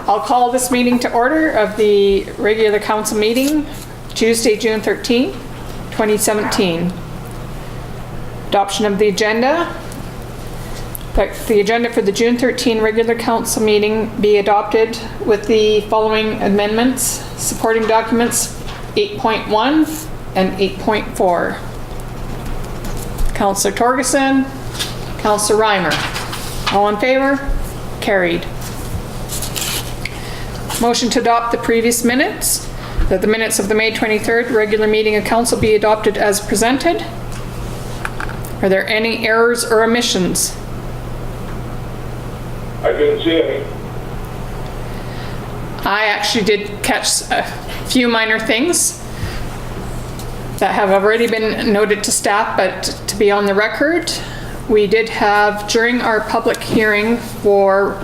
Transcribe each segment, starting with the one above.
I'll call this meeting to order of the regular council meeting, Tuesday, June 13, 2017. Adoption of the agenda. The agenda for the June 13 regular council meeting be adopted with the following amendments. Supporting documents 8.1 and 8.4. Councillor Torgerson, Councillor Reimer. All in favor? Carried. Motion to adopt the previous minutes, that the minutes of the May 23rd regular meeting of council be adopted as presented. Are there any errors or omissions? I didn't see any. I actually did catch a few minor things that have already been noted to staff, but to be on the record, we did have during our public hearing for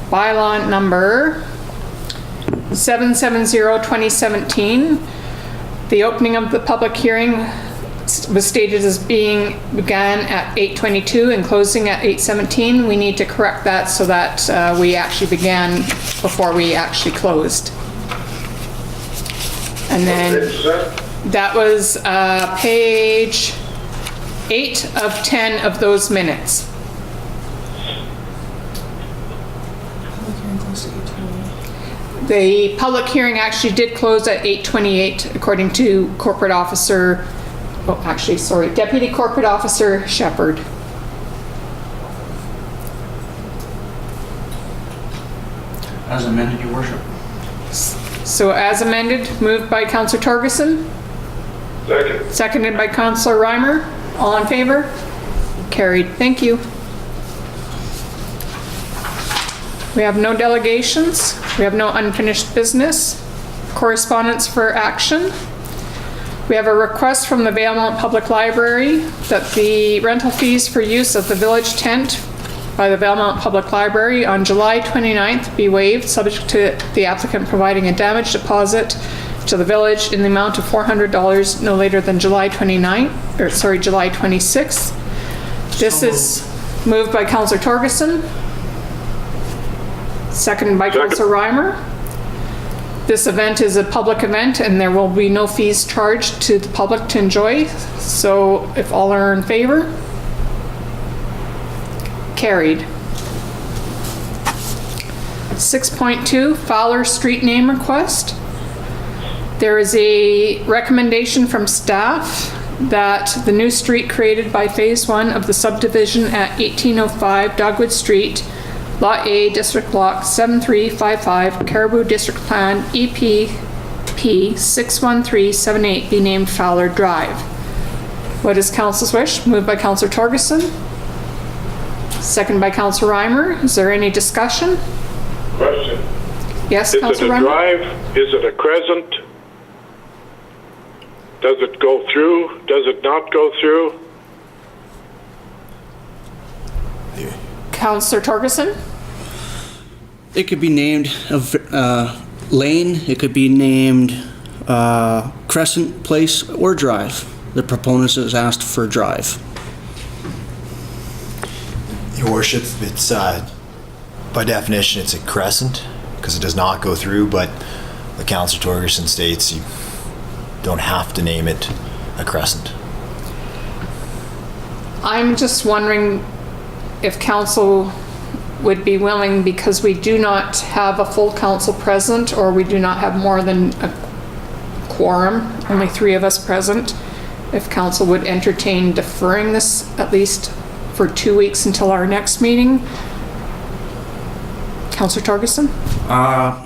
bylaw number 770-2017, the opening of the public hearing was stated as began at 8:22 and closing at 8:17. We need to correct that so that we actually began before we actually closed. And then that was page 8 of 10 of those minutes. The public hearing actually did close at 8:28 according to corporate officer, oh actually sorry, Deputy Corporate Officer Shepherd. As amended, Your Worship. So as amended, moved by Councillor Torgerson. Second. Seconded by Councillor Reimer. All in favor? Carried. Thank you. We have no delegations. We have no unfinished business. Correspondence for action. We have a request from the Valemount Public Library that the rental fees for use of the village tent by the Valemount Public Library on July 29th be waived, subject to the applicant providing a damage deposit to the village in the amount of $400 no later than July 26th. This is moved by Councillor Torgerson. Seconded by Councillor Reimer. This event is a public event and there will be no fees charged to the public to enjoy. So if all are in favor, carried. 6.2, Fowler Street name request. There is a recommendation from staff that the new street created by phase 1 of the subdivision at 1805 Dogwood Street, Lot A, District Block 7355, Caribou District Plan, EPP 61378 be named Fowler Drive. What is council's wish? Moved by Councillor Torgerson. Second by Councillor Reimer. Is there any discussion? Question. Yes, Is it Councillor a Reimer? drive? Is it a crescent? Does it go through? Does it not go through? Councillor Torgerson? It could be named lane, it could be named crescent, place, or drive. The proponent has asked for drive. Your Worship, it's by definition it's a crescent because it does not go through, but the Councillor Torgerson states you don't have to name it a crescent. I'm just wondering if council would be willing, because we do not have a full council present, or we do not have more than a quorum, only 3 of us present, if council would entertain deferring this at least for 2 weeks until our next meeting. Councillor Torgerson? I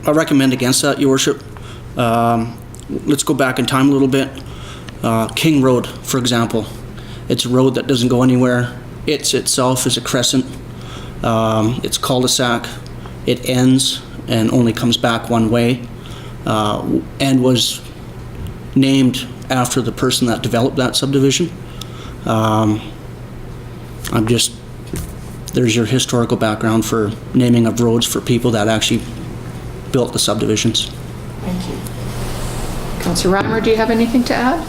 recommend against that, Your Worship. Let's go back in time a little bit. King Road, for example. It's a road that doesn't go anywhere. It itself is a crescent. It's cul-de-sac. It ends and only comes back one way, and was named after the person that developed that subdivision. There's your historical background for naming of roads for people that actually built the subdivisions. Thank you. Councillor Reimer, do you have anything to add?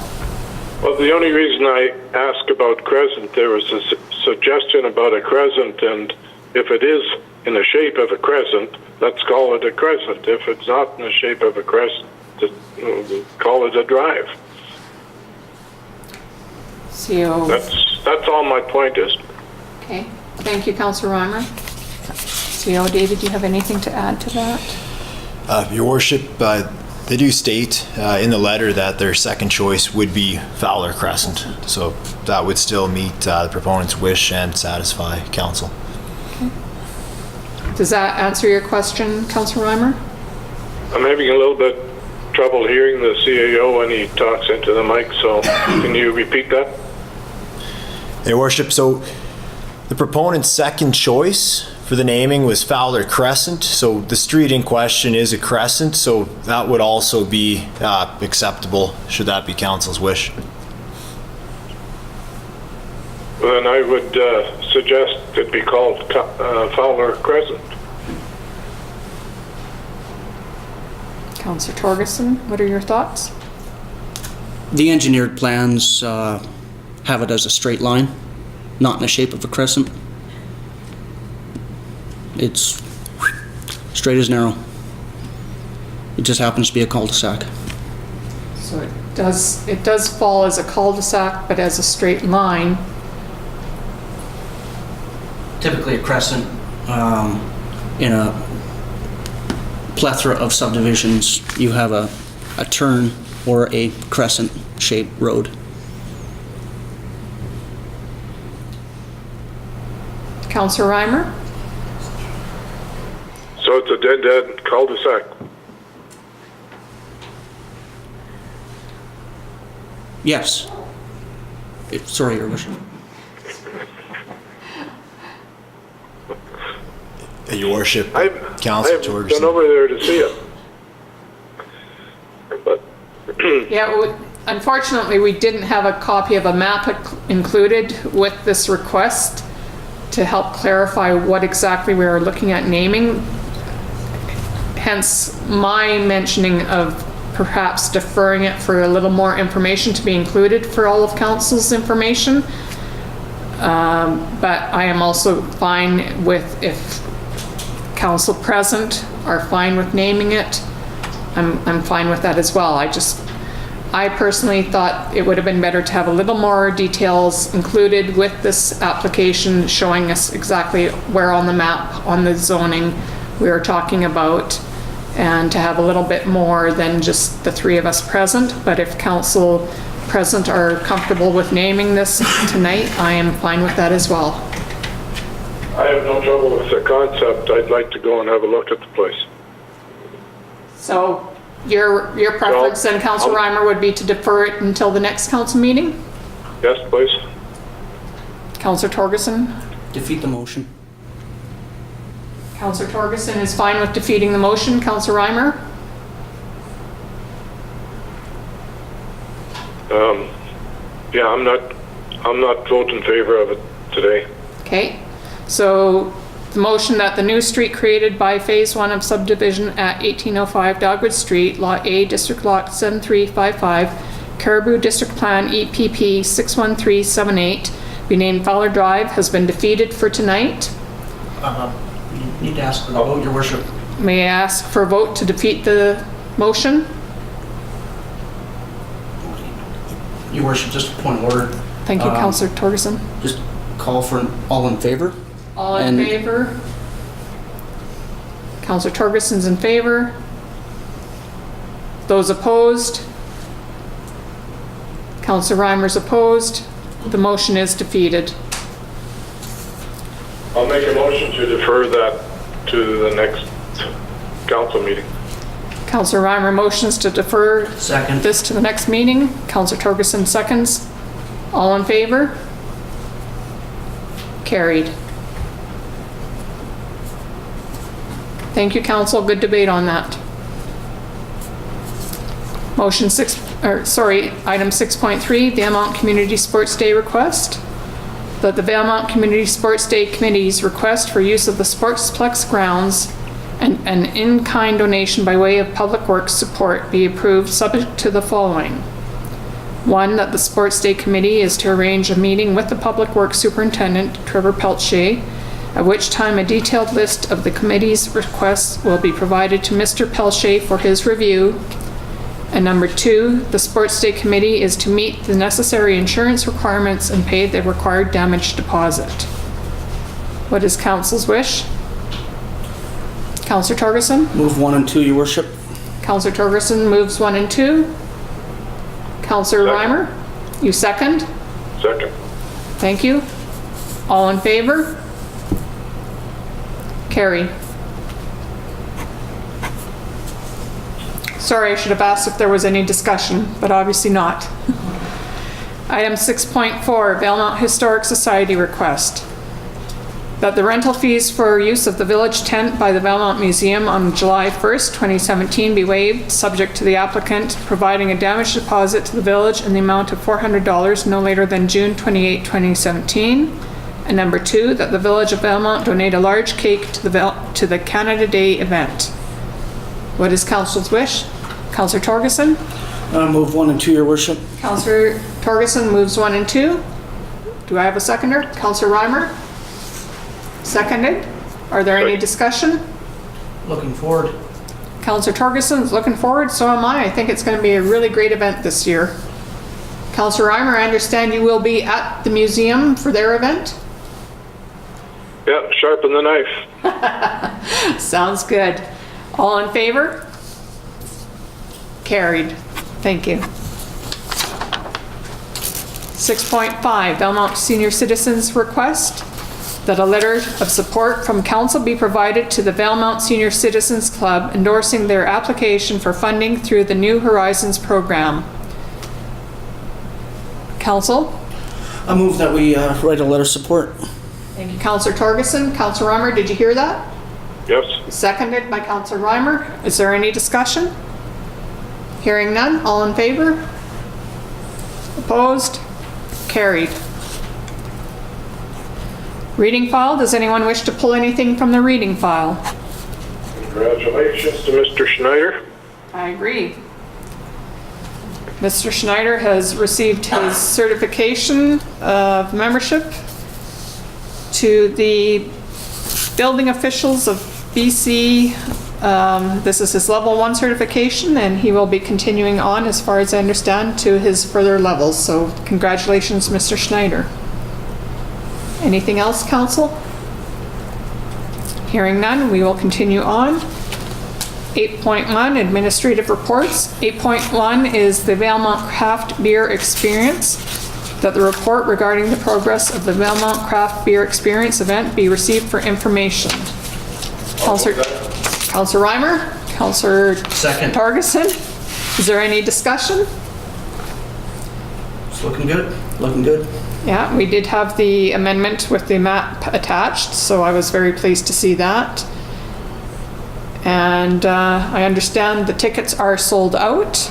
Well, the only reason I ask about crescent, there was a suggestion about a crescent, and if it is in the shape of a crescent, let's call it a crescent. If it's not in the shape of a crescent, we'll call it a drive. CO. That's all my point is. Okay, thank you, Councillor Reimer. CO, David, do you have anything to add to that? Your worship, they do state in the letter that their second choice would be Fowler Crescent. So that would still meet the proponent's wish and satisfy council. Does that answer your question, Councillor Reimer? I'm having a little bit trouble hearing the CAO when he talks into the mic, so can you repeat that? Your worship, so the proponent's second choice for the naming was Fowler Crescent, so the street in question is a crescent, so that would also be acceptable should that be council's wish. Then I would suggest it be called Fowler Crescent. Councillor Torgerson, what are your thoughts? The engineered plans have it as a straight line, not in the shape of a crescent. It's straight as narrow. It just happens to be a cul-de-sac. So it does fall as a cul-de-sac, but as a straight line. Typically a crescent in a plethora of subdivisions, you have a turn or a crescent-shaped road. Councillor Reimer? So it's a dead-end cul-de-sac. Yes. Sorry, Your Worship. Your worship, I've Councillor been Torgerson. over there to see it. But Yeah, unfortunately, we didn't have a copy of a map included with this request to help clarify what exactly we are looking at naming. Hence my mentioning of perhaps deferring it for a little more information to be included for all of council's information. But I am also fine with, if council present are fine with naming it, I'm fine with that as well. I personally thought it would have been better to have a little more details included with this application, showing us exactly where on the map, on the zoning we are talking about, and to have a little bit more than just the three of us present. But if council present are comfortable with naming this tonight, I am fine with that as well. I have no trouble with the concept. I'd like to go and have a look at the place. So your preference then, Councillor Reimer, would be to defer it until the next council meeting? Yes, please. Councillor Torgerson? Defeat the motion. Councillor Torgerson is fine with defeating the motion. Councillor Reimer? Yeah, I'm not voting in favor of it today. Okay, so the motion that the new street created by Phase 1 of subdivision at 1805 Dogwood Street, Lot A, District Lot 7355, Caribou District Plan EPP 61378, be named Fowler Drive, has been defeated for tonight. You need to ask for the vote, Your Worship. May I ask for a vote to defeat the motion? Your Worship, just a point of order. Thank you, Councillor Torgerson. Just call for an all in favor. All in favor? Councillor Torgerson's in favor. Those opposed? Councillor Reimer's opposed. The motion is defeated. I'll make a motion to defer that to the next council meeting. Councillor Reimer motions to defer Second. this to the next meeting. Councillor Torgerson seconds. All in favor? Carried. Thank you, council. Good debate on that. Item 6.3, Valemount Community Sports Day request. That the Valemount Community Sports Day Committee's request for use of the Sportsplex grounds and an in-kind donation by way of Public Works support be approved, subject to the following. 1, that the Sports Day Committee is to arrange a meeting with the Public Works Superintendent, Trevor Peltier, at which time a detailed list of the committee's requests will be provided to Mr. Pelche for his review. And number 2, the Sports Day Committee is to meet the necessary insurance requirements and pay the required damage deposit. What is council's wish? Councillor Torgerson? Move 1 and 2, your worship. Councillor Torgerson moves 1 and 2. Councillor Second. Reimer? You second? Second. Thank you. All in favor? Carried. Sorry, I should have asked if there was any discussion, but obviously not. Item 6.4, Valemount Historic Society request. That the rental fees for use of the village tent by the Valemount Museum on July 1st, 2017 be waived, subject to the applicant providing a damage deposit to the village in the amount of $400 no later than June 28, 2017. And number 2, that the village of Valemount donate a large cake to the Canada Day event. What is council's wish? Councillor Torgerson? Move 1 and 2, your worship. Councillor Torgerson moves 1 and 2. Do I have a seconder? Councillor Reimer? Seconded. Are there any discussion? Looking forward. Councillor Torgerson's looking forward, so am I. I think it's going to be a really great event this year. Councillor Reimer, I understand you will be at the museum for their event? Yeah, sharpen the knife. Sounds good. All in favor? Carried. Thank you. 6.5, Valemount Senior Citizens request that a letter of support from council be provided to the Valemount Senior Citizens Club endorsing their application for funding through the New Horizons program. Council? I move that we write a letter of support. Thank you, Councillor Torgerson. Councillor Reimer, did you hear that? Yes. Seconded by Councillor Reimer. Is there any discussion? Hearing none, all in favor? Opposed? Carried. Reading file, does anyone wish to pull anything from the reading file? Congratulations to Mr. Schneider. I agree. Mr. Schneider has received his certification of membership to the building officials of BC. This is his level 1 certification, and he will be continuing on, as far as I understand, to his further levels. So congratulations, Mr. Schneider. Anything else, council? Hearing none, we will continue on. 8.1, administrative reports. 8.1 is the Valemount Craft Beer Experience. That the report regarding the progress of the Valemount Craft Beer Experience event be received for information. Councillor Reimer? Councillor Second. Torgerson? Is there any discussion? It's looking good. Looking good. Yeah, we did have the amendment with the map attached, so I was very pleased to see that. And I understand the tickets are sold out,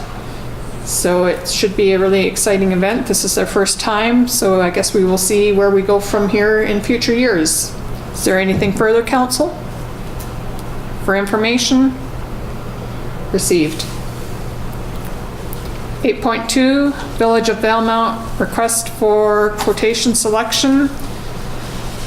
so it should be a really exciting event. This is their first time, so I guess we will see where we go from here in future years. Is there anything further, council? For information? Received. 8.2, Village of Valemount, request for quotation selection.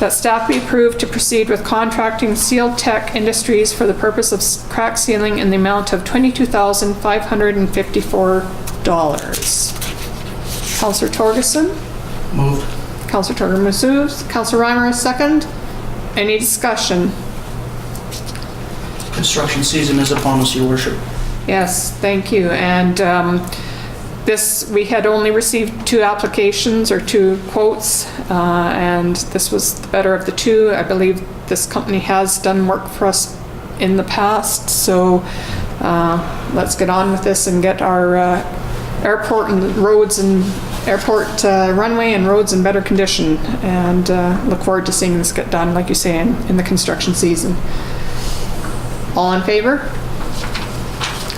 That staff be approved to proceed with contracting Seal Tech Industries for the purpose of crack sealing in the amount of $22,554. Councillor Torgerson? Moved. Councillor Torgerson moves. Councillor Reimer is second. Any discussion? Construction season is upon us, your worship. Yes, thank you. And we had only received 2 applications or 2 quotes, and this was the better of the 2. I believe this company has done work for us in the past, so let's get on with this and get our airport and roads and airport runway and roads in better condition, and look forward to seeing this get done, like you say, in the construction season. All in favor?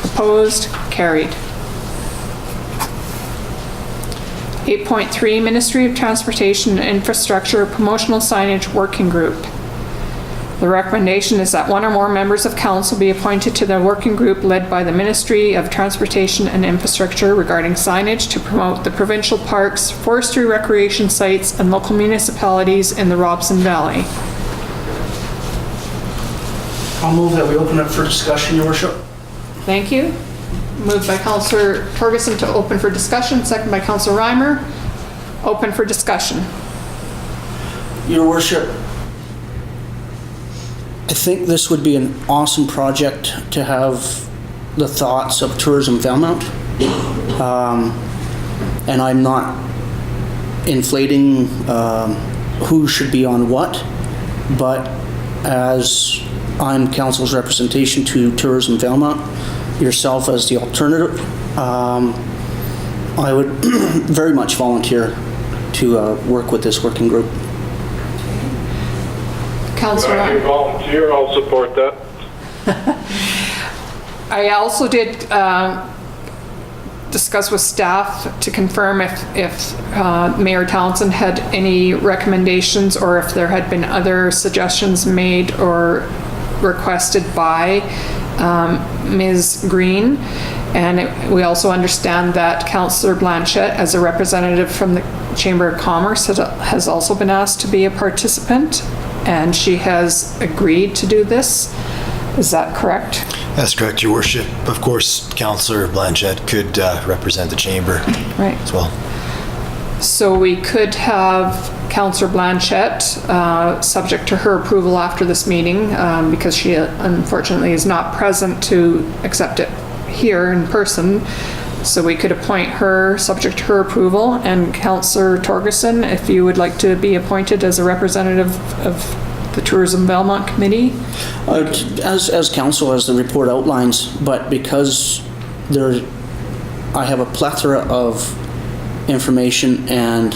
Opposed? Carried. 8.3, Ministry of Transportation and Infrastructure Promotional Signage Working Group. The recommendation is that 1 or more members of council be appointed to the working group led by the Ministry of Transportation and Infrastructure regarding signage to promote the provincial parks, forestry recreation sites, and local municipalities in the Robson Valley. I'll move that we open it for discussion, Your Worship. Thank you. Moved by Councillor Torgerson to open for discussion, second by Councillor Reimer. Open for discussion. Your Worship, I think this would be an awesome project to have the thoughts of Tourism Valemount. And I'm not inflating who should be on what, but as I'm council's representation to Tourism Valemount, yourself as the alternative, I would very much volunteer to work with this working group. Councillor If you Reimer. volunteer, I'll support that. I also did discuss with staff to confirm if Mayor Townsend had any recommendations or if there had been other suggestions made or requested by Ms. Green. And we also understand that Councillor Blanchette, as a representative from the Chamber of Commerce, has also been asked to be a participant, and she has agreed to do this. Is that correct? That's correct, Your Worship. Of course, Councillor Blanchette could represent the chamber Right. as well. So we could have Councillor Blanchette, subject to her approval after this meeting, because she unfortunately is not present to accept it here in person. So we could appoint her, subject to her approval, and Councillor Torgerson, if you would like to be appointed as a representative of the Tourism Valemount Committee. As council, as the report outlines, but because I have a plethora of information and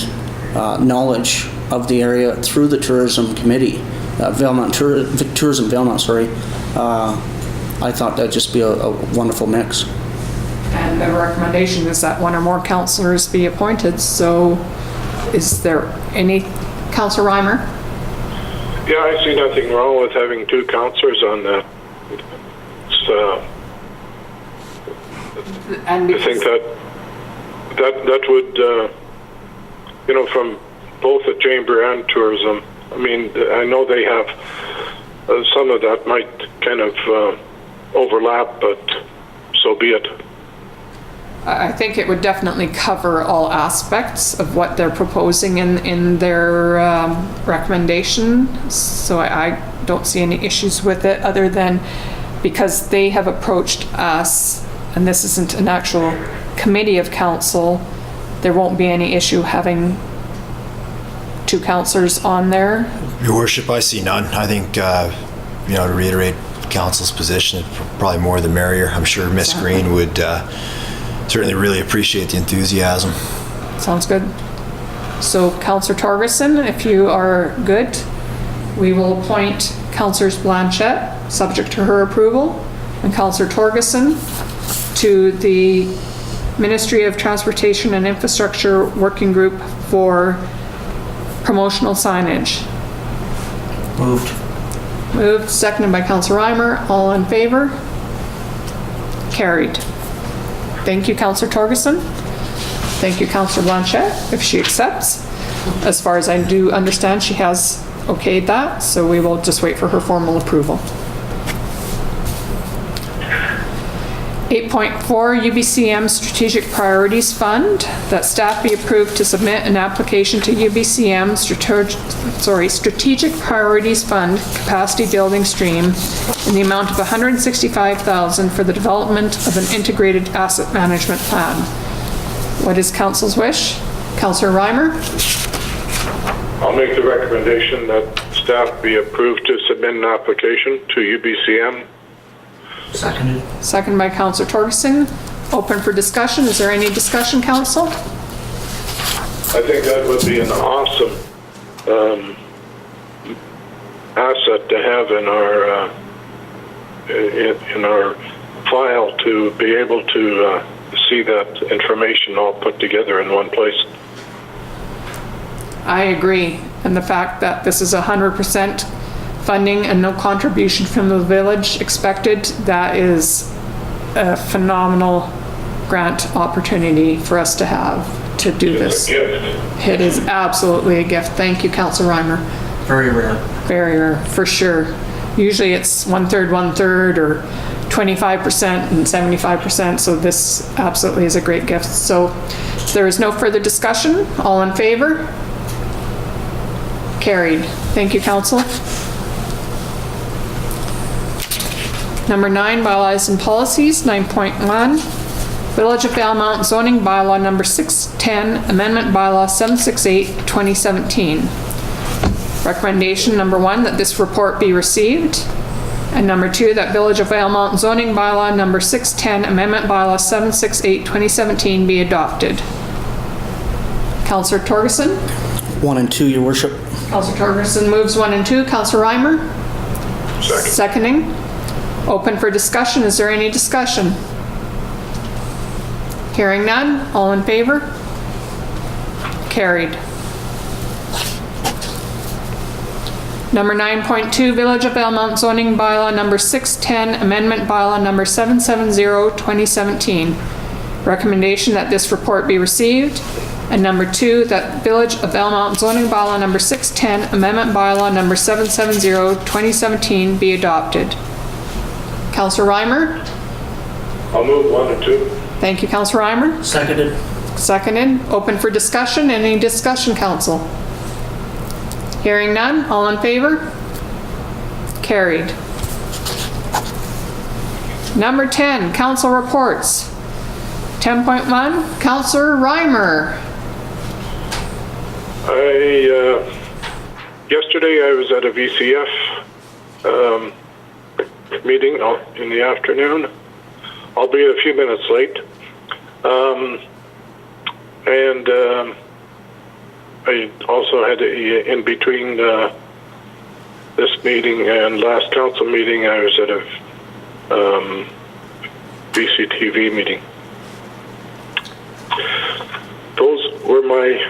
knowledge of the area through the tourism committee, Tourism Valemount, sorry. I thought that'd just be a wonderful mix. And the recommendation is that one or more councillors be appointed. So is there any, Councillor Reimer? Yeah, I see nothing wrong with having two councillors on that. And I think that would, from both the chamber and tourism. I mean, I know they have some of that might kind of overlap, but so be it. I think it would definitely cover all aspects of what they're proposing in their recommendation. So I don't see any issues with it, other than because they have approached us, and this isn't an actual committee of council, there won't be any issue having two councillors on there. Your Worship, I see none. I think, to reiterate council's position, probably more the merrier. I'm sure Miss Green would certainly really appreciate the enthusiasm. Sounds good. So Councillor Torgerson, if you are good, we will appoint Councillors Blanchette, subject to her approval, and Councillor Torgerson to the Ministry of Transportation and Infrastructure Working Group for promotional signage. Moved, seconded by Councillor Reimer. All in favor? Carried. Thank you, Councillor Torgerson. Thank you, Councillor Blanchette, if she accepts. As far as I do understand, she has okayed that, so we will just wait for her formal approval. 8.4 UBCM Strategic Priorities Fund, that staff be approved to submit an application to UBCM Strategic Priorities Fund Capacity Building Stream in the amount of $165,000 for the development of an integrated asset management plan. What is council's wish? Councillor Reimer? I'll make the recommendation that staff be approved to submit an application to UBCM. Seconded. Second by Councillor Torgerson. Open for discussion. Is there any discussion, council? I think that would be an awesome asset to have in our file, to be able to see that information all put together in one place. I agree. And the fact that this is 100% funding and no contribution from the village expected, that is a phenomenal grant opportunity for us to have to do this. It is absolutely a gift. Thank you, Councillor Reimer. Very rare. Very rare, for sure. Usually it's 1/3, 1/3, or 25% and 75%, so this absolutely is a great gift. So if there is no further discussion, all in favor? Carried. Thank you, Council. Number 9, bylaws and policies. 9.1, Village of Valemount zoning bylaw number 610, amendment bylaw 768, 2017. Recommendation number 1, that this report be received. And number 2, that Village of Valemount zoning bylaw number 610, amendment bylaw 768, 2017 be adopted. Councillor Torgerson? 1 and 2, Your Worship. Councillor Torgerson moves 1 and 2. Councillor Reimer? Second. Seconding. Open for discussion. Is there any discussion? Hearing none. All in favor? Carried. Number 9.2, Village of Valemount zoning bylaw number 610, amendment bylaw number 770, 2017. Recommendation that this report be received. And number 2, that Village of Valemount zoning bylaw number 610, amendment bylaw number 770, 2017 be adopted. Councillor Reimer? I'll move 1 and 2. Thank you, Councillor Reimer. Seconded. Seconded. Open for discussion. Any discussion, Council? Hearing none. All in favor? Carried. Number 10, Council reports. 10.1, Councillor Reimer. Yesterday I was at a VCF meeting in the afternoon, albeit a few minutes late. I also had in between this meeting and last council meeting, I was at a VCTV meeting. Those were my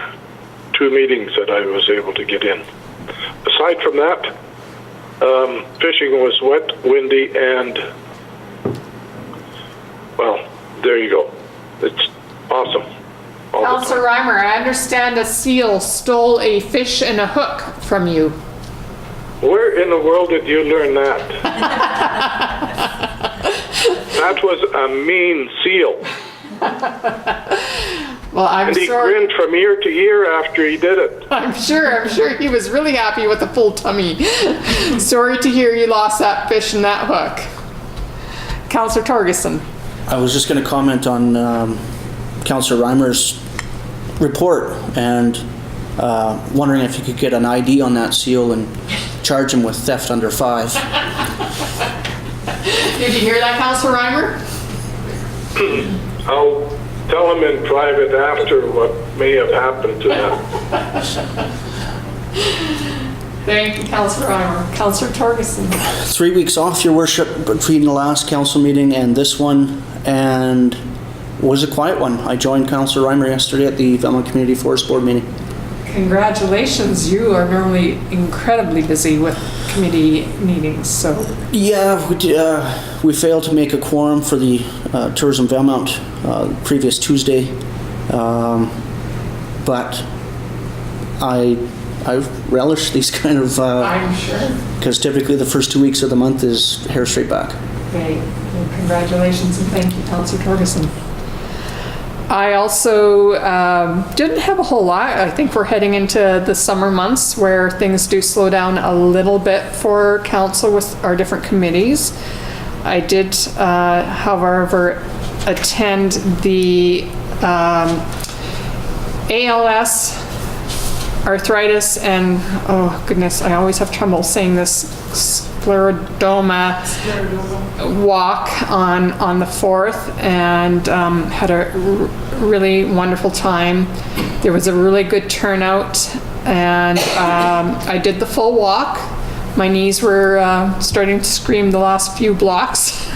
2 meetings that I was able to get in. Aside from that, fishing was wet, windy, and, well, there you go. It's awesome. Councillor Reimer, I understand a seal stole a fish and a hook from you. Where in the world did you learn that? That was a mean seal. Well, And he grinned from ear to ear after he did it. I'm sure he was really happy with a full tummy. Sorry to hear you lost that fish and that hook. Councillor Torgerson. I was just going to comment on Councillor Reimer's report and wondering if you could get an ID on that seal and charge him with theft under 5. Did you hear that, Councillor Reimer? I'll tell him in private after what may have happened to him. Thank you, Councillor Reimer. Councillor Torgerson. 3 weeks off, Your Worship, between the last council meeting and this one, and was a quiet one. I joined Councillor Reimer yesterday at the Valemount Community Forest Board meeting. Congratulations. You are normally incredibly busy with committee meetings, so. Yeah, we failed to make a quorum for the Tourism Valemount previous Tuesday, but I relish these kind of, I'm sure. because typically the first 2 weeks of the month is hair straight back. Great. Well, congratulations and thank you, Councillor Torgerson. I also didn't have a whole lot. I think we're heading into the summer months where things do slow down a little bit for council with our different committees. I did, however, attend the ALS, arthritis, and oh goodness, I always have trouble saying this, scleroderma walk on the 4th, and had a really wonderful time. There was a really good turnout, and I did the full walk. My knees were starting to scream the last few blocks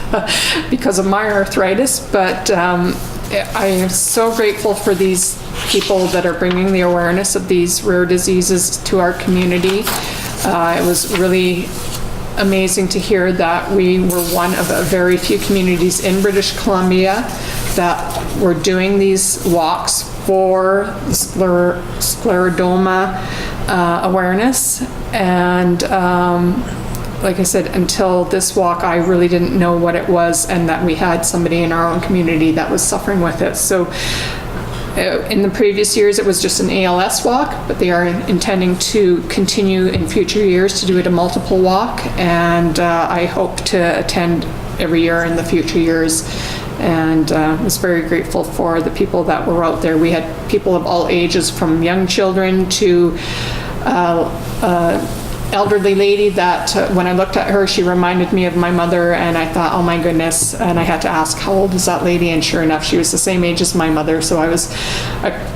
because of my arthritis, but I am so grateful for these people that are bringing the awareness of these rare diseases to our community. It was really amazing to hear that we were one of a very few communities in British Columbia that were doing these walks for the scleroderma awareness, and like I said, until this walk, I really didn't know what it was and that we had somebody in our own community that was suffering with it. So in the previous years, it was just an ALS walk, but they are intending to continue in future years to do it a multiple walk. And I hope to attend every year in the future years. And was very grateful for the people that were out there. We had people of all ages, from young children to elderly lady that when I looked at her, she reminded me of my mother, and I thought, oh my goodness, and I had to ask, how old is that lady? And sure enough, she was the same age as my mother, so I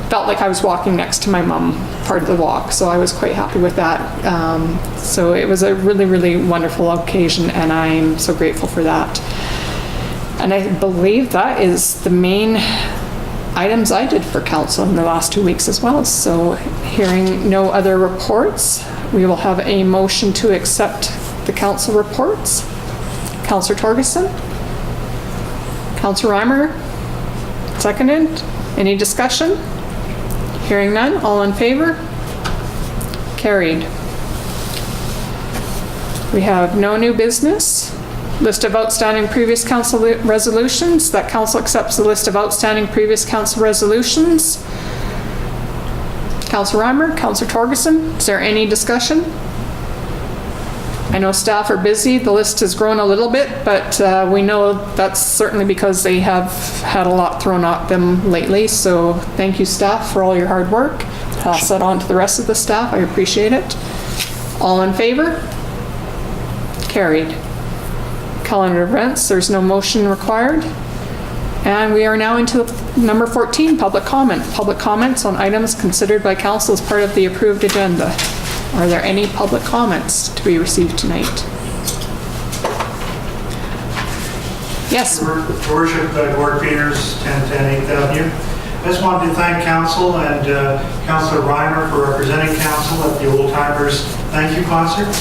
felt like I was walking next to my mom part of the walk, so I was quite happy with that. So it was a really, really wonderful occasion, and I'm so grateful for that. And I believe that is the main items I did for council in the last 2 weeks as well. So hearing no other reports, we will have a motion to accept the council reports. Councillor Torgerson? Councillor Reimer? Seconded. Any discussion? Hearing none, all in favor? Carried. We have no new business. List of outstanding previous council resolutions. That council accepts the list of outstanding previous council resolutions. Councillor Reimer, Councillor Torgerson, is there any discussion? I know staff are busy. The list has grown a little bit, but we know that's certainly because they have had a lot thrown at them lately. So thank you, staff, for all your hard work. Pass that on to the rest of the staff. I appreciate it. All in favor? Carried. Calendar events, there's no motion required. And we are now into number 14, public comment. Public comments on items considered by council as part of the approved agenda. Are there any public comments to be received tonight? Yes. Your Worship, Gord Peters, 1010 8th Avenue. I just wanted to thank council and Councillor Reimer for representing council at the Old Timers Thank You concert.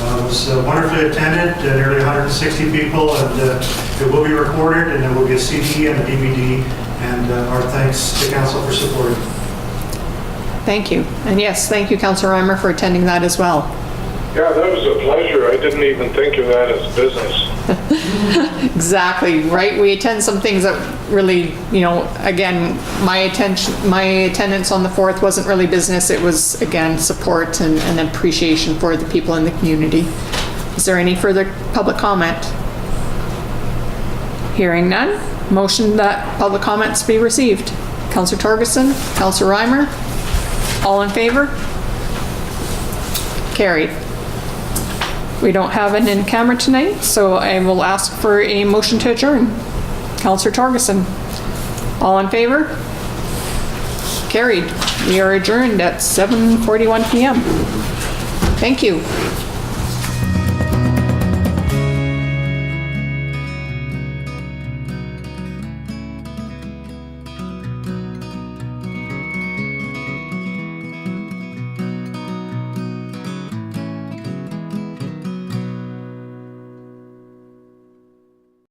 It was wonderfully attended, nearly 160 people, and it will be recorded, and there will be a CD and a DVD, and our thanks to council for supporting. Thank you. And yes, thank you, Councillor Reimer, for attending that as well. Yeah, that was a pleasure. I didn't even think of that as business. Exactly, right? We attend some things that really, you know, again, my attendance on the 4th wasn't really business. It was, again, support and appreciation for the people in the community. Is there any further public comment? Hearing none, motion that public comments be received. Councillor Torgerson, Councillor Reimer, all in favor? Carried. We don't have an in-camera tonight, so I will ask for a motion to adjourn. Councillor Torgerson, all in favor? Carried. We are adjourned at 7:41 p.m. Thank you.